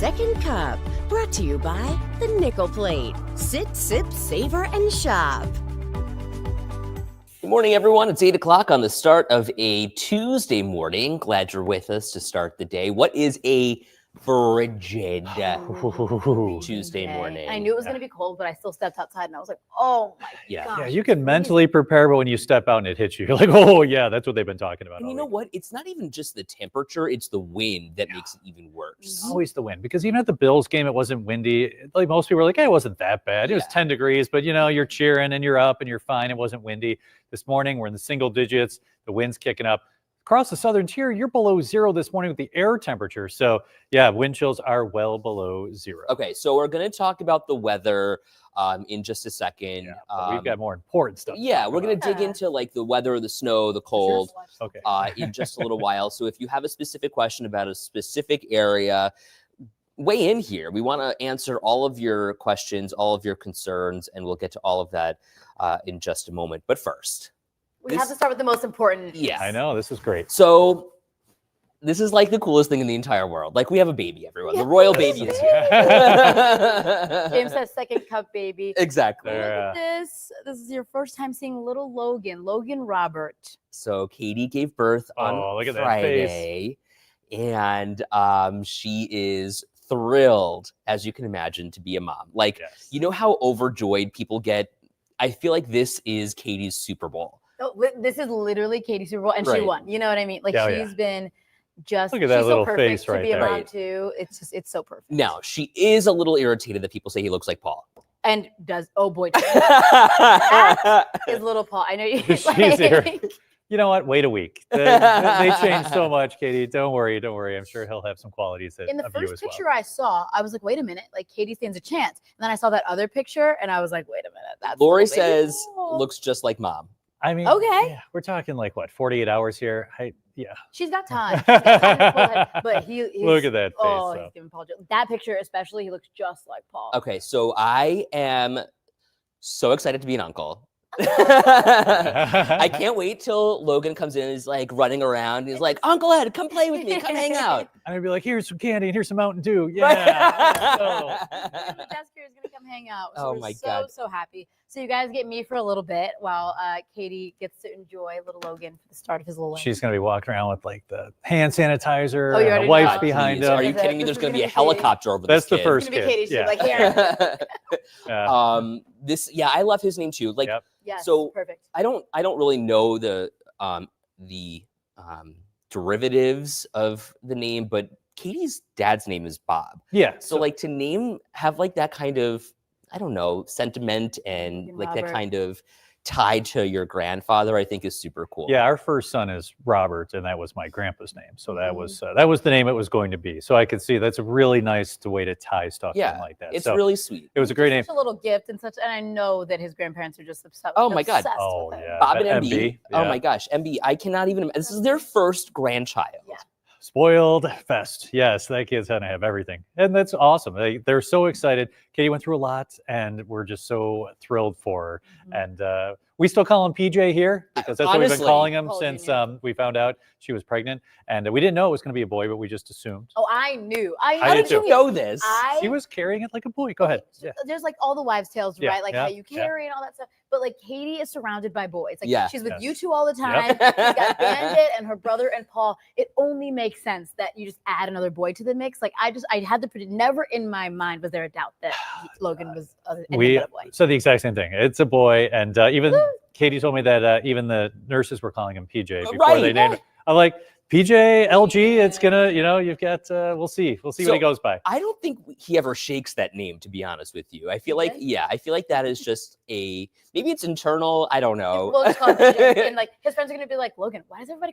Second Cup, brought to you by the Nickel Plate. Sit, sip, savor, and shop. Good morning, everyone. It's 8 o'clock on the start of a Tuesday morning. Glad you're with us to start the day. What is a frigid Tuesday morning? I knew it was going to be cold, but I still stepped outside and I was like, oh my gosh. Yeah, you can mentally prepare, but when you step out and it hits you, you're like, oh yeah, that's what they've been talking about. And you know what? It's not even just the temperature, it's the wind that makes it even worse. It's always the wind, because even at the Bills game, it wasn't windy. Like most people were like, hey, it wasn't that bad. It was 10 degrees, but you know, you're cheering and you're up and you're fine. It wasn't windy. This morning, we're in the single digits. The wind's kicking up. Across the southern tier, you're below zero this morning with the air temperature. So yeah, wind chills are well below zero. Okay, so we're going to talk about the weather in just a second. Yeah, but we've got more important stuff. Yeah, we're going to dig into like the weather, the snow, the cold in just a little while. So if you have a specific question about a specific area, weigh in here. We want to answer all of your questions, all of your concerns, and we'll get to all of that in just a moment. But first, we have to start with the most important. Yes. I know, this is great. So this is like the coolest thing in the entire world. Like, we have a baby, everyone. The royal baby is here. James says second cup baby. Exactly. Look at this. This is your first time seeing little Logan Robert. So Katie gave birth on look at Friday, and she is thrilled, as you can imagine, to be a mom. Like, you know how overjoyed people get? I feel like this is Katie's Super Bowl. Oh, this is literally Katie's Super Bowl, and she won. You know what I mean? Like, she's been just, look at that she's little so perfect face to right be a there. mom too. It's just, it's so perfect. Now, she is a little irritated that people say he looks like Paul. And does, oh boy, that is little Paul. I know you. She's here. You know what? Wait a week. They changed so much, Katie. Don't worry. I'm sure he'll have some qualities that in the of you as first well. picture I saw, I was like, wait a minute, like Katie stands a chance. And then I saw that other picture and I was like, wait a minute. That's Lori says looks just like mom. I mean, okay. We're talking like what, 48 hours here? She's got time. She's got time to pull ahead. But he's look at that face. Oh, he's giving Paul that picture especially. He looks just like Paul. Okay, so I am so excited to be an uncle. I can't wait till Logan comes in and he's like running around. He's like, Uncle Ed, come play with me. Come hang out. I'm going to be like, here's some candy and here's some Mountain Dew. Yeah. The desk here is going to come hang out. So Oh we're my God. So happy. So you guys get me for a little bit while Katie gets to enjoy little Logan for the start of his little life. She's going to be walking around with like the hand sanitizer. Oh, you and already the wipes know. behind Please, him. Are you kidding me? There's going to be a helicopter over That's this the kid. first It's gonna be kid. Katie. She's like, here. I love his name too. Like, Yes, so perfect. I don't really know the derivatives of the name, but Katie's dad's name is Bob. Yeah. So like to have like that kind of, I don't know, sentiment and like that kind of tied to your grandfather, I think is super cool. Yeah, our first son is Robert, and that was my grandpa's name. So that was the name it was going to be. So I could see that's a really nice way to tie stuff in like that. It's so really sweet. It was a great name. Such a little gift and I know that his grandparents are just obsessed. Oh my God. Oh with him. yeah. Bob and MB. MB. Oh my gosh, MB. I cannot even. This is their first grandchild. Yeah. Spoiled fest. Yes, that kid's gonna have everything, and that's awesome. They're so excited. Katie went through a lot, and we're just so thrilled for her. And we still call him PJ here because that's what we've been calling him since we found out she was pregnant, and we didn't know it was going to be a boy, but we just assumed. Oh, I knew. How did you know this? She was carrying it like a boy. Go ahead. Yeah. There's like all the wives' tales, Yeah, right? Like yeah, how you carry and all that stuff. But like Katie is surrounded by boys. Like she's with Yes. you two all the time. She's got Bandit and her brother and Paul. It only makes sense that you just add another boy to the mix. Like I had to predict. Never in my mind was there a doubt that Logan was anything but a boy. said the exact same thing. It's a boy, and even Katie told me that even the nurses were calling him PJ before they named him. I'm like, PJ, LG, it's gonna, you've got, we'll see what he goes by. I don't think he ever shakes that name, to be honest with you. I feel like, I feel like that is just maybe it's internal. I don't know. We'll just call him PJ. And like his friends are gonna be like, Logan, why does everybody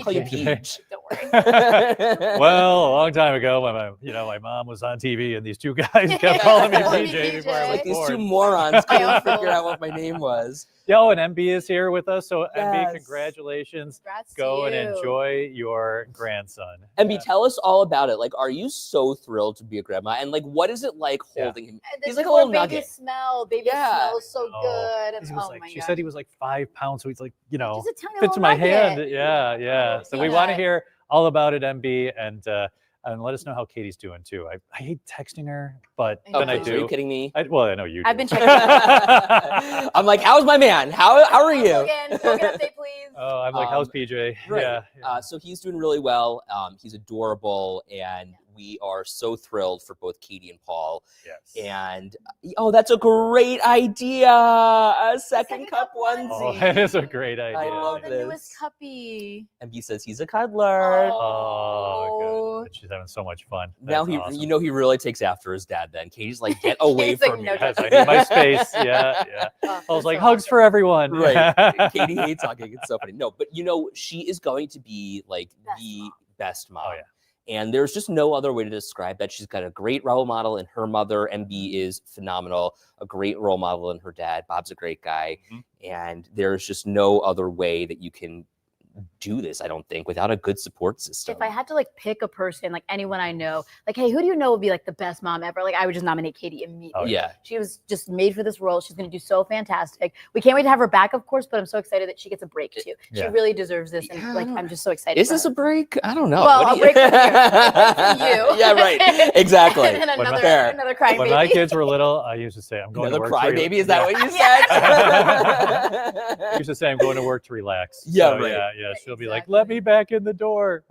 call you Peach? Don't worry. Well, a long time ago, my mom was on TV, and these two guys kept calling me PJ before I was These born. two morons couldn't figure out what my name was. Yo, and MB is here with us. So Yes. MB, congratulations. Congrats Go to and you. enjoy your grandson. MB, tell us all about it. Like, are you so thrilled to be a grandma? And like, what is it like holding him? And He's this like a poor little baby nugget. Baby smells so Oh, good. And, He was oh like, my she God. said he was like 5 pounds, so he's like, Just a tiny fits little in my nugget. hand. Yeah. So we Yeah. want to hear all about it, MB, and And let us know how Katie's doing too. I hate texting her, but Oh, then I please, Are you do. kidding me? Well, I know you do. I've been checking. I'm like, how's my man? How are you? Logan, update, please. Oh, I'm like, how's PJ? Right. Yeah. So he's doing really well. He's adorable, and we are so thrilled for both Katie and Paul. Yes. And that's a great idea. A second cup onesie. Oh, that is a great idea. I love the this. newest cuppy. MB says he's a cuddler. Oh, good. She's having so much fun. Now That's awesome. he really takes after his dad. Then Katie's like, get away He's like, from me. no, Yes, I need my space. Yeah, yeah. Oh, I was that's like, so hugs awesome. for everyone. Right. Katie hates hugging. It's so funny. No, but she is going to be like Best the mom. best mom. Oh, yeah. And there's just no other way to describe that. She's got a great role model in her mother. MB is phenomenal. A great role model in her dad. Bob's a great guy. Mm-hmm. And there's just no other way that you can do this, I don't think, without a good support system. If I had to like pick a person, like anyone I know, like, hey, who do you know would be like the best mom ever? Like, I would just nominate Katie immediately. Oh, yeah. She was just made for this role. She's going to do so fantastic. We can't wait to have her back, of course, but I'm so excited that she gets a break too. She Yeah. really deserves this. And like, I'm just so excited. Is for this her. a break? I don't know. Well, What a do break from you. A break from you. Yeah, right. Exactly. And then When my- another crying When baby. my kids were little, I used to say, I'm going Another to work to crybaby? Is that what you I said? used to say, I'm going to work to relax. Yeah, So, right. Yeah. She'll be like, Exactly. let me back in the door.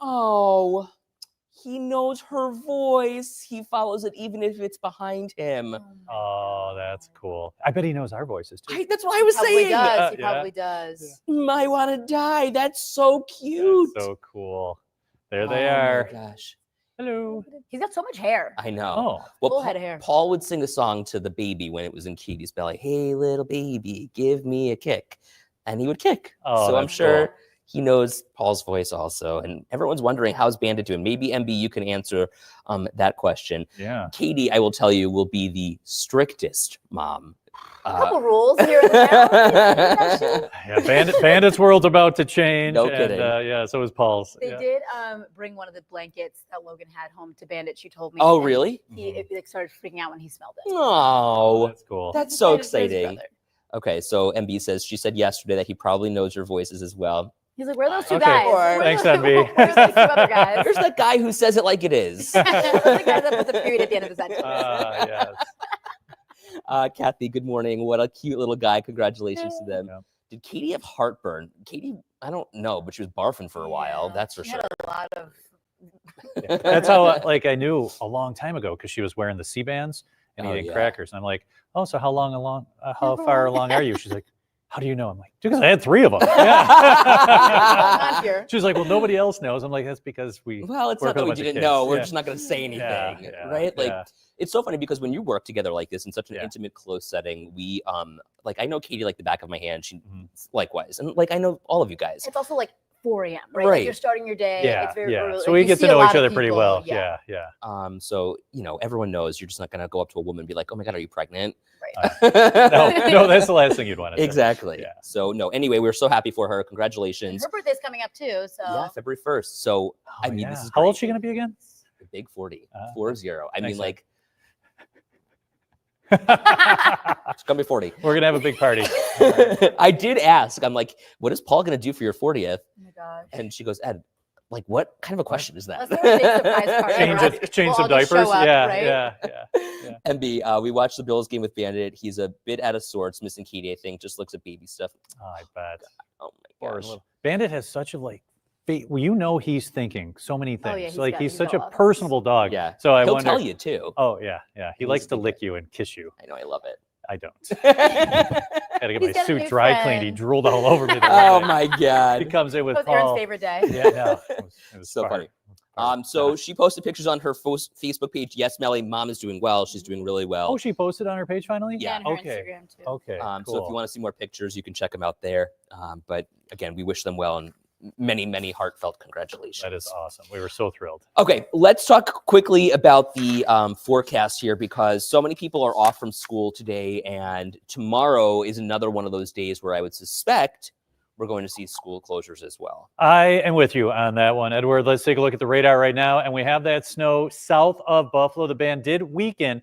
Oh, he knows her voice. He follows it even if it's behind him. Oh, that's cool. I bet he knows our voices too. That's what I was Probably saying. does. He Yeah. probably does. I want to die. That's so cute. That's so cool. There they Oh my are. gosh. Hello. He's got so much hair. I know. Oh, Well, Full head of hair. Paul would sing a song to the baby when it was in Katie's belly. Hey, little baby, give me a kick. And he would kick. Oh, so I'm that's sure cool. he knows Paul's voice also. And everyone's wondering, how's Bandit doing? Maybe MB, you can answer that question. yeah. Katie, I will tell you, will be the strictest mom. A couple rules here and there. Yeah, Bandit's world's about to change. No and, kidding. yeah, so is Paul's. They Yeah. did bring one of the blankets that Logan had home to Bandit. She told me. Oh, and really? He like, started freaking out when he smelled it. Oh, That's cool. that's so Excited for his exciting. brother. Okay, so MB says she said yesterday that he probably knows your voices as well. He's like, where are those two Okay. guys? Where are Thanks, those- MB. Where's those two other guys? There's that guy who says it like it is. Those are the guys that put the period at the end of the sentence. Yes. Kathy, good morning. What a cute little guy. Congratulations to them. Yeah. Did Katie have heartburn? Katie, I don't know, but she was barfing for a while. Yeah, That's for she sure. had a lot of. That's how I knew a long time ago because she was wearing the C-bands and Oh, eating yeah. crackers. And I'm like, oh, so how far along are you? She's like, how do you know? I'm like, because I had 3 of them. Not Yeah. here. She's like, well, nobody else knows. I'm like, that's because we. Well, it's work not that with a we bunch of didn't kids. know. We're Yeah. just not going to say anything, Yeah, right? Like, yeah. it's so funny because when you work together like this in such an Yeah. intimate, close setting, we like I know Katie like the back of my hand. She Mhm. likewise, and like I know all of you guys. It's also like 4 a.m. Right? Right. Like you're starting your day. Yeah, It's very yeah. early. So Like, we you get to see a know lot each of other pretty people. well. Yeah. Yeah. So everyone knows you're just not going to go up to a woman and be like, "Oh my god, are you pregnant?" Right. No, that's the last thing you'd want to say. Exactly. Yeah. So no. Anyway, we're so happy for her. And Congratulations. her birthday's coming up too. So Yeah, February 1st. So I Oh, mean, yeah. this is How old is great. she going to be again? The big 40, Ah. 40. I mean, Thanks, like We're it's gonna be 40. going to have a big party. I did ask. I'm like, what is Paul gonna do for your 40th? Oh my gosh. And she goes, Ed, like, what kind of a question is that? Let's throw a big surprise party. Change, Right. change We'll some all just show diapers. up, Yeah, right? yeah. MB, we watched the Bills game with Bandit. He's a bit out of sorts, missing Katie, I think. Just looks at baby stuff. Oh, I bet. Oh my Poor gosh. little- Bandit has such a well, you know, he's thinking so many things. Oh, yeah, like got- he's he's such got a lots of personable dog. Yeah. So I He'll wonder. tell you too. Oh yeah. He He's likes to the lick best. you and kiss you. I know, I love it. I don't. oh Gotta get He's my got a suit new dry cleaned. He friend. drooled all over me. the other day. my He god. comes in with That was Aaron's Paul. favorite day. Yeah, no, it was So fun. funny. So she posted pictures on her Facebook page. Yes, Melly, mom is doing well. She's doing really well. Oh, she posted on her page finally. Yeah. And her Okay. Instagram too. Okay. So if cool. you want to see more pictures, you can check them out there. But again, we wish them well and many, many heartfelt congratulations. That is awesome. We were so thrilled. Okay, let's talk quickly about the forecast here because so many people are off from school today, and tomorrow is another one of those days where I would suspect we're going to see school closures as well. I am with you on that one, Edward. Let's take a look at the radar right now, and we have that snow south of Buffalo. The band did weaken.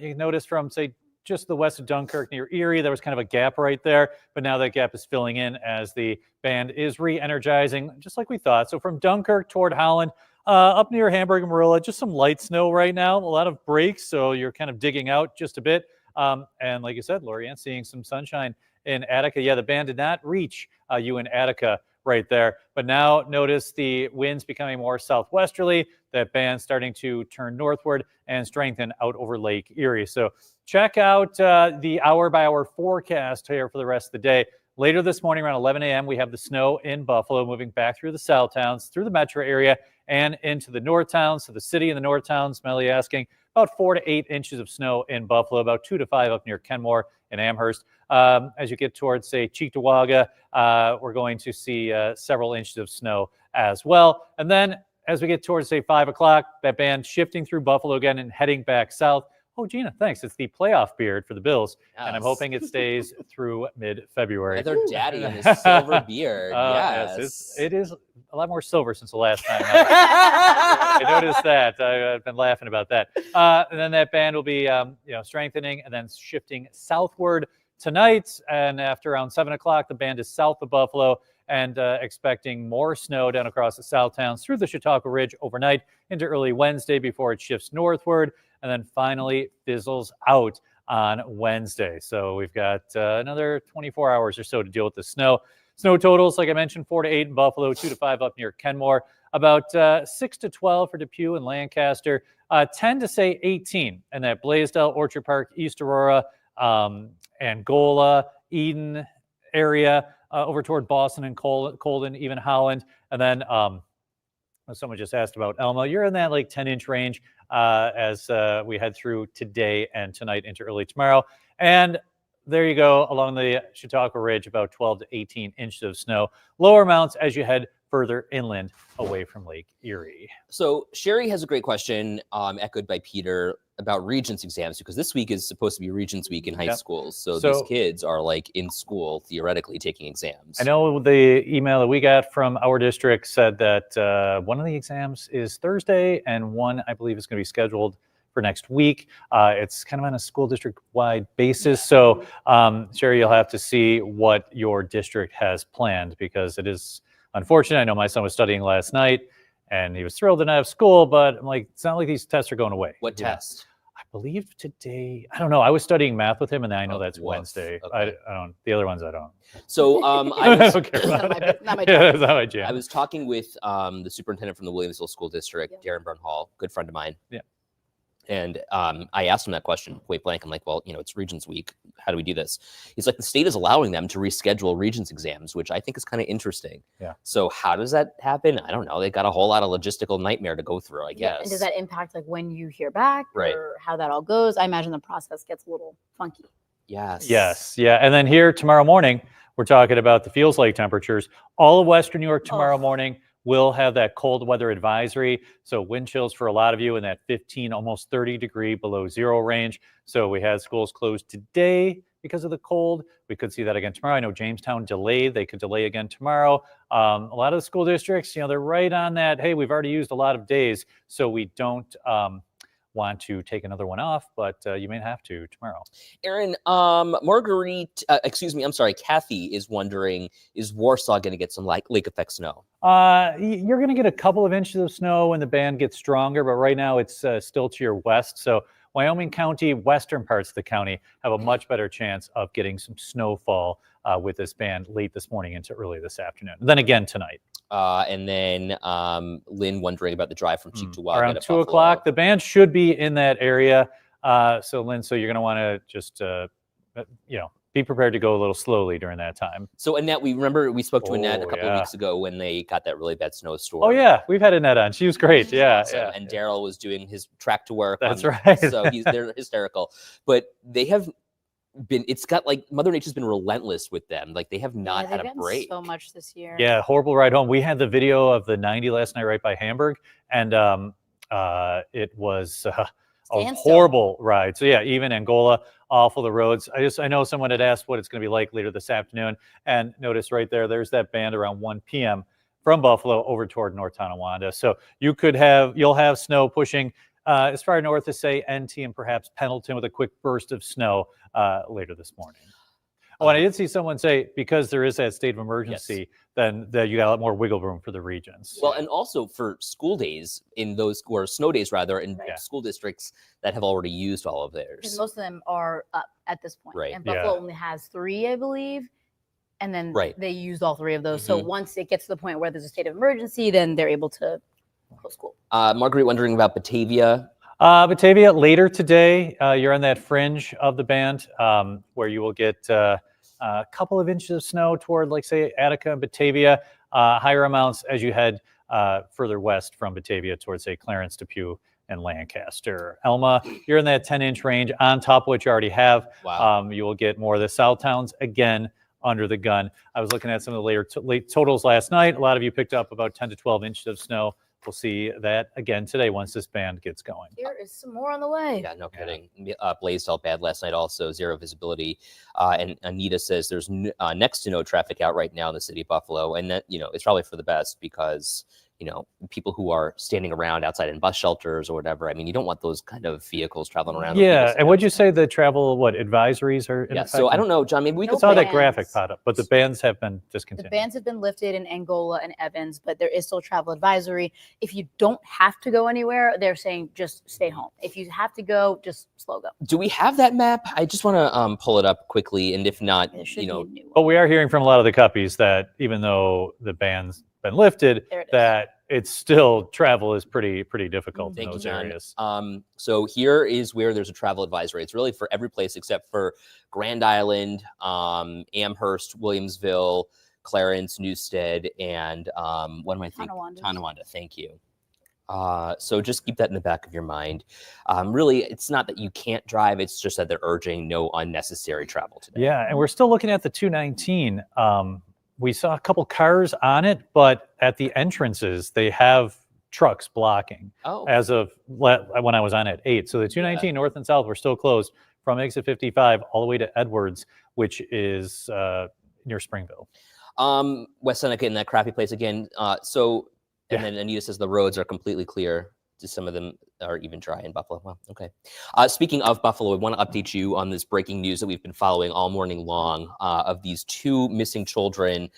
You notice from, say, just the west of Dunkirk near Erie, there was kind of a gap right there, but now that gap is filling in as the band is re-energizing, just like we thought. So from Dunkirk toward Holland, Up near Hamburg and Marilla, just some light snow right now. A lot of breaks, so you're kind of digging out just a bit. And like you said, Lorianne, seeing some sunshine in Attica. Yeah, the band did not reach you in Attica right there. But now notice the winds becoming more southwesterly. That band starting to turn northward and strengthen out over Lake Erie. So check out the hour-by-hour forecast here for the rest of the day. Later this morning around 11 a.m., we have the snow in Buffalo moving back through the south towns, through the metro area, and into the north towns. So the city and the north towns, Melly asking, about 4 to 8 inches of snow in Buffalo, about 2 to 5 up near Kenmore and Amherst. As you get towards, say, Cheektowaga, we're going to see several inches of snow as well. And then as we get towards, say, 5 o'clock, that band shifting through Buffalo again and heading back south. Oh, Gina, thanks. It's the playoff beard for the Bills, and I'm hoping it stays through mid-February. Another daddy and his silver beard. Yes, it is a lot more silver since the last time. I noticed that. I've been laughing about that. And then that band will be, strengthening and then shifting southward tonight. And after around 7 o'clock, the band is south of Buffalo and expecting more snow down across the south towns through the Chautauqua Ridge overnight into early Wednesday before it shifts northward. And then finally fizzles out on Wednesday. So we've got another 24 hours or so to deal with the snow. Snow totals, like I mentioned, 4 to 8 in Buffalo, 2 to 5 up near Kenmore, about 6 to 12 for Depew and Lancaster, 10 to, say, 18 in that Blaisdell, Orchard Park, East Aurora, Angola, Eden area, over toward Boston and Colden, even Holland. And then someone just asked about Elmo. You're in that like 10-inch range as we head through today and tonight into early tomorrow. And there you go along the Chautauqua Ridge, about 12 to 18 inches of snow. Lower amounts as you head further inland away from Lake Erie. So Sherry has a great question, echoed by Peter, about Regents exams, because this week is supposed to be Regents week in high schools. So these kids are like in school, theoretically taking exams. I know the email that we got from our district said that one of the exams is Thursday and one, I believe, is going to be scheduled for next week. It's kind of on a school district-wide basis. So Sherry, you'll have to see what your district has planned, because it is unfortunate. I know my son was studying last night and he was thrilled to not have school, but I'm like, it's not like these tests are going away. What test? I believe today, I don't know. I was studying math with him and I know that's Wednesday. Okay. I don't, the other ones I don't. So I don't care about it. Not my Yeah, that's not my jam. I was talking with the superintendent from the Williamsville School District, Darren Burnhall, good friend of mine. Yeah. And I asked him that question point blank. I'm like, well, it's Regents week. How do we do this? He's like, the state is allowing them to reschedule Regents exams, which I think is kind of interesting. Yeah. So how does that happen? I don't know. They got a whole lot of logistical nightmare to go through, I guess. And does that impact like when you hear back or how that all goes? I imagine the process gets a little funky. Yes. Yes. Yeah. And then here tomorrow morning, we're talking about the feels like temperatures. All of Western New York tomorrow morning will have that cold weather advisory. So wind chills for a lot of you in that 15, almost 30 degree below zero range. So we had schools closed today because of the cold. We could see that again tomorrow. I know Jamestown delayed. They could delay again tomorrow. A lot of the school districts, they're right on that. Hey, we've already used a lot of days, so we don't want to take another one off, but you may have to tomorrow. Aaron, Kathy is wondering, is Warsaw going to get some lake effect snow? You're going to get a couple of inches of snow when the band gets stronger, but right now it's still to your west. So Wyoming County, western parts of the county have a much better chance of getting some snowfall with this band late this morning into early this afternoon. And then again tonight. And then Lynn wondering about the drive from Cheektowaga around to 2 Buffalo. o'clock. The band should be in that area. So Lynn, you're going to want to just, be prepared to go a little slowly during that time. So Annette, we spoke to Annette a couple of weeks ago when they got that really bad snowstorm. Oh yeah, we've had Annette on. She was great. Yeah, awesome. yeah. And Daryl was doing his track to work. That's right. So they're hysterical. But they have been, it's got like Mother Nature's been relentless with them. Like they have not had a break. So much this year. Yeah, horrible ride home. We had the video of the 90 last night right by Hamburg, and it was a horrible ride. So yeah, even Angola, awful the roads. I know someone had asked what it's going to be like later this afternoon, and notice right there's that band around 1 p.m. from Buffalo over toward North Tonawanda. So you'll have snow pushing as far north as say NT and perhaps Pendleton with a quick burst of snow later this morning. Oh, and I did see someone say because there is that state of emergency, then that you got a lot more wiggle room for the regions. Well, and also for school days in those, or snow days rather, in school districts that have already used all of theirs. Because most of them are up at this point. Right. And Buffalo only has 3, I believe. And then they used all 3 of those. So once it gets to the point where there's a state of emergency, then they're able to close school. Marguerite wondering about Batavia. Batavia, later today, you're on that fringe of the band where you will get a couple of inches of snow toward, like, say, Attica and Batavia, higher amounts as you head further west from Batavia towards, say, Clarence, Depew, and Lancaster. Elma, you're in that 10-inch range on top of what you already have. Wow. You will get more of the south towns again under the gun. I was looking at some of the late totals last night. A lot of you picked up about 10 to 12 inches of snow. We'll see that again today once this band gets going. There is some more on the way. Yeah, no kidding. Blaisdell bad last night also, 0 visibility. And Anita says there's next to no traffic out right now in the city of Buffalo. And that, it's probably for the best because, people who are standing around outside in bus shelters or whatever, I mean, you don't want those kind of vehicles traveling around. Yeah, and would you say the travel, advisories are in effect? So I don't know, John, maybe we could saw that graphic pop up, but the bans have been discontinued. The bans have been lifted in Angola and Evans, but there is still travel advisory. If you don't have to go anywhere, they're saying just stay home. If you have to go, just slow go. Do we have that map? I just want to pull it up quickly, and if not, But we are hearing from a lot of the Cuppies that even though the ban's been lifted, that it's still travel is pretty difficult in those areas. So here is where there's a travel advisory. It's really for every place except for Grand Island, Amherst, Williamsville, Clarence, Newstead, and what am I thinking? Tonawanda. Thank you. So just keep that in the back of your mind. Really, it's not that you can't drive. It's just that they're urging no unnecessary travel today. Yeah, and we're still looking at the 219. We saw a couple cars on it, but at the entrances, they have trucks blocking as of when I was on at 8. So the 219 north and south were still closed from exit 55 all the way to Edwards, which is near Springville. West Seneca in that crappy place again. And then Anita says the roads are completely clear. Some of them are even dry in Buffalo. Well, okay. Speaking of Buffalo, I want to update you on this breaking news that we've been following all morning long of these 2 missing children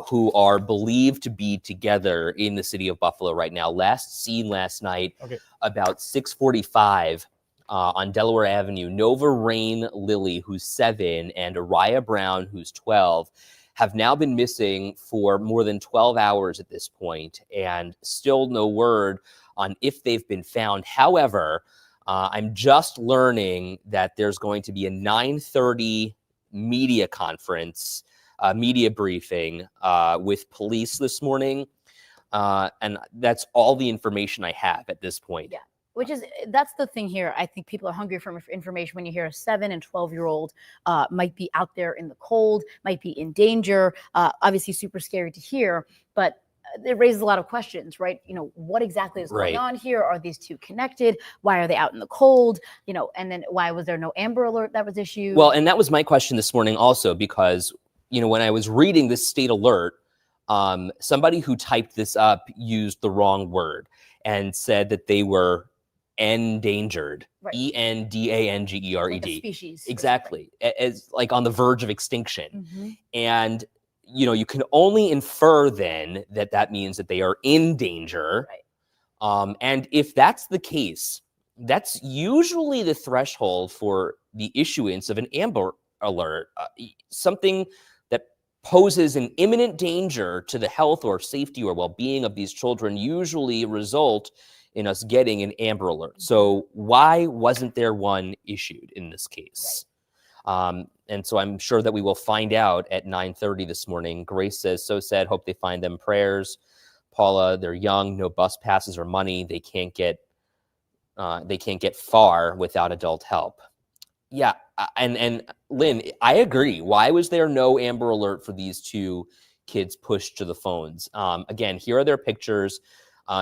who are believed to be together in the city of Buffalo right now. Last seen last night, about 6:45 on Delaware Avenue, Nova Rain Lily, who's 7, and Araya Brown, who's 12, have now been missing for more than 12 hours at this point, and still no word on if they've been found. However, I'm just learning that there's going to be a 9:30 media conference, media briefing with police this morning. And that's all the information I have at this point. Yeah. That's the thing here. I think people are hungry for information when you hear a 7 and 12-year-old might be out there in the cold, might be in danger. Obviously super scary to hear, but it raises a lot of questions, right? What exactly is going on here? Are these 2 connected? Why are they out in the cold? And then why was there no Amber Alert that was issued? Well, and that was my question this morning also, because, when I was reading this state alert, somebody who typed this up used the wrong word and said that they were endangered, ENDANGERED. Like a species. Exactly. As like on the verge of extinction. And you can only infer then that means that they are in danger. And if that's the case, that's usually the threshold for the issuance of an Amber Alert, something that poses an imminent danger to the health or safety or well-being of these children usually result in us getting an Amber Alert. So why wasn't there one issued in this case? And so I'm sure that we will find out at 9:30 this morning. Grace says, so sad, hope they find them. Prayers. Paula, they're young, no bus passes or money. They can't get far without adult help. Yeah, and Lynn, I agree. Why was there no Amber Alert for these 2 kids pushed to the phones? Again, here are their pictures.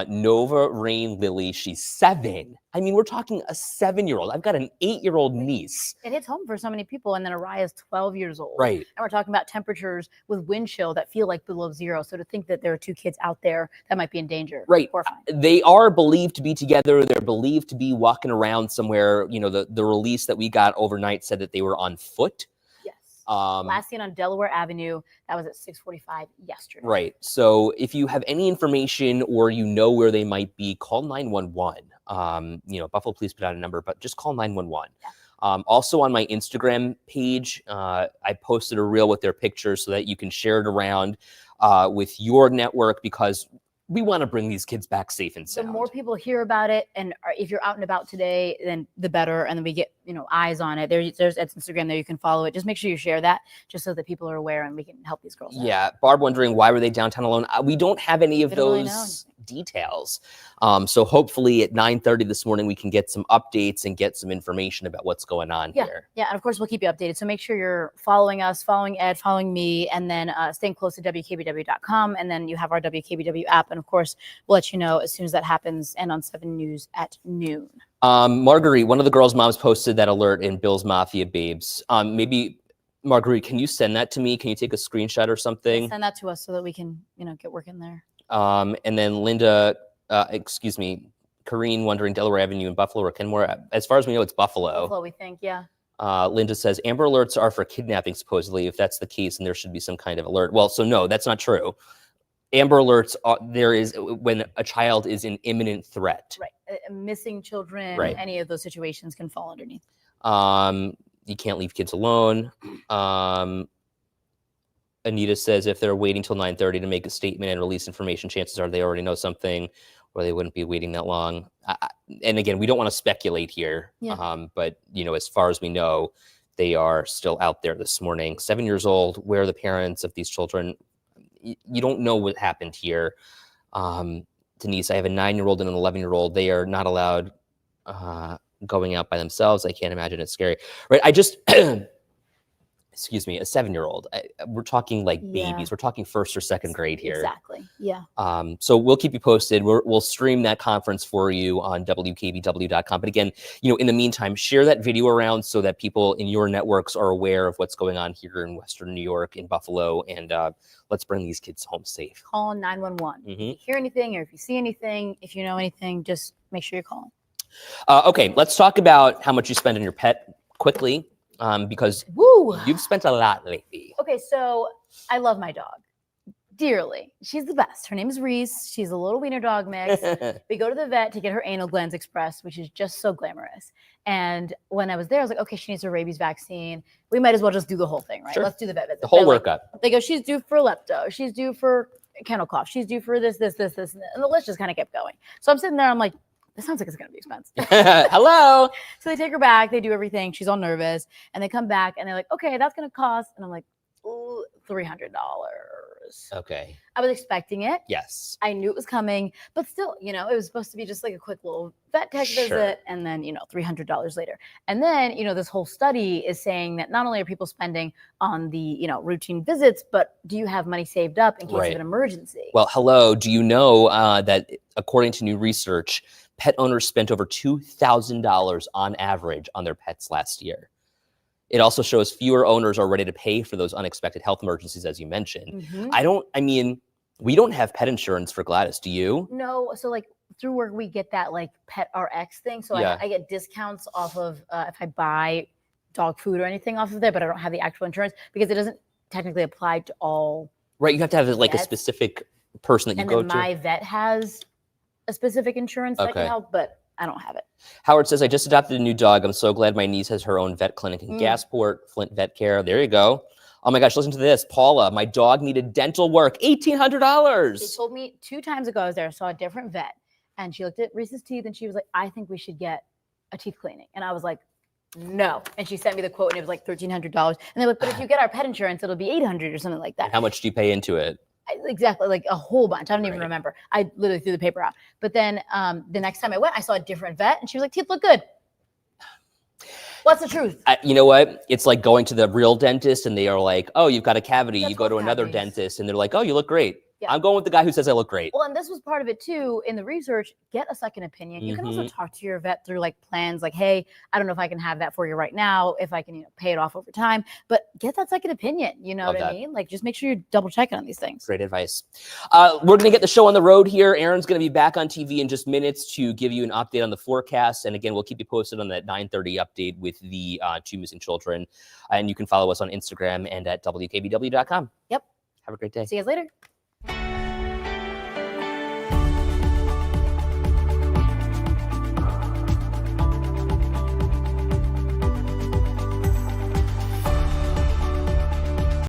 Nova Rain Lily, she's 7. I mean, we're talking a 7-year-old. I've got an 8-year-old niece. It hits home for so many people. And then Araya's 12 years old. Right. And we're talking about temperatures with wind chill that feel like below 0. So to think that there are 2 kids out there that might be in danger. Right. They are believed to be together. They're believed to be walking around somewhere. The release that we got overnight said that they were on foot. Yes. Last seen on Delaware Avenue. That was at 6:45 yesterday. Right. So if you have any information or you know where they might be, call 911. Buffalo Police put out a number, but just call 911. Yeah. Also on my Instagram page, I posted a reel with their pictures so that you can share it around with your network, because we want to bring these kids back safe and sound. The more people hear about it, and if you're out and about today, then the better. And then we get, eyes on it. There's Instagram there. You can follow it. Just make sure you share that, just so that people are aware and we can help these girls out. Yeah. Barb wondering why were they downtown alone? We don't have any of We don't really those details. So hopefully at 9:30 this morning, we can get some updates and get some information about what's going on here. Yeah, and of course we'll keep you updated. So make sure you're following us, following Ed, following me, and then staying close to WKBW.com. And then you have our WKBW app. And of course, we'll let you know as soon as that happens, and on 7 News at noon. Marguerite, one of the girls' moms posted that alert in Bill's Mafia Babes. Maybe, Marguerite, can you send that to me? Can you take a screenshot or something? Send that to us so that we can, get working there. And then Linda, Kareen wondering Delaware Avenue in Buffalo or Kenmore. As far as we know, it's Buffalo. Buffalo, we think, yeah. Linda says Amber Alerts are for kidnapping, supposedly. If that's the case, then there should be some kind of alert. Well, so no, that's not true. Amber Alerts, there is when a child is in imminent threat. Right. Missing children, Right. Any of those situations can fall underneath. You can't leave kids alone. Anita says if they're waiting till 9:30 to make a statement and release information, chances are they already know something, or they wouldn't be waiting that long. And again, we don't want to speculate here, but as far as we know, they are still out there this morning. 7 years old. Where are the parents of these children? You don't know what happened here. Denise, I have a 9-year-old and an 11-year-old. They are not allowed going out by themselves. I can't imagine. It's scary, right? I just. Excuse me, a 7-year-old. We're talking like babies. We're talking 1st or 2nd grade here. Exactly. Yeah. So we'll keep you posted. We'll stream that conference for you on WKBW.com. But again, in the meantime, share that video around so that people in your networks are aware of what's going on here in Western New York, in Buffalo, and let's bring these kids home safe. Call 911. If you hear anything, or if you see anything, if you know anything, just make sure you're calling. Okay, let's talk about how much you spend on your pet quickly. Because you've spent a lot lately. Okay, so I love my dog dearly. She's the best. Her name is Reese. She's a little wiener dog mix. We go to the vet to get her anal glands expressed, which is just so glamorous. And when I was there, I was like, okay, she needs her rabies vaccine. We might as well just do the whole thing, right? Sure. Let's do the vet visit. The whole They're workup. They go, she's due for lepto. She's due for kennel cough. She's due for this. And the list just kind of kept going. So I'm sitting there. I'm like, this sounds like it's going to be expensive. Hello. So they take her back. They do everything. She's all nervous. And they come back and they're like, okay, that's going to cost. And I'm like, ooh, $300. Okay. I was expecting it. Yes. I knew it was coming. But still, it was supposed to be just like a quick little vet tech visit. And then, $300 later. And then, this whole study is saying that not only are people spending on the, routine visits, but do you have money saved up in case of an emergency? Well, hello. Do you know that according to new research, pet owners spent over $2,000 on average on their pets last year? It also shows fewer owners are ready to pay for those unexpected health emergencies, as you mentioned. We don't have pet insurance for Gladys. Do you? No. So through work, we get that Pet RX thing. So I get discounts off of if I buy dog food or anything off of there, but I don't have the actual insurance because it doesn't technically apply to all. Right. You have to have a specific person that you go to. And then my vet has a specific insurance that can help, but I don't have it. Howard says, I just adopted a new dog. I'm so glad my niece has her own vet clinic in Gasport, Flint Vet Care. There you go. Oh my gosh, listen to this. Paula, my dog needed dental work. $1,800. She told me 2 times ago I was there, I saw a different vet, and she looked at Reese's teeth and she was like, I think we should get a teeth cleaning. And I was like, no. And she sent me the quote and it was like $1,300. And they're like, but if you get our pet insurance, it'll be $800 or something like that. And how much do you pay into it? Exactly, like a whole bunch. I don't even remember. I literally threw the paper out. But then the next time I went, I saw a different vet, and she was like, "Teeth look good." What's the truth? You know what? It's like going to the real dentist, and they are like, "Oh, you've got a cavity." You go to another dentist, and they're like, "Oh, you look great." I'm going with the guy who says I look great. Well, and this was part of it too. In the research, get a second opinion. You can also talk to your vet through like plans, like, hey, I don't know if I can have that for you right now, if I can pay it off over time, but get that second opinion. You know what I mean? Like, just make sure you're double checking on these things. Great advice. We're going to get the show on the road here. Aaron's going to be back on TV in just minutes to give you an update on the forecast. And again, we'll keep you posted on that 9:30 update with the 2 missing children. And you can follow us on Instagram and at WKBW.com. Yep. Have a great day. See you guys later.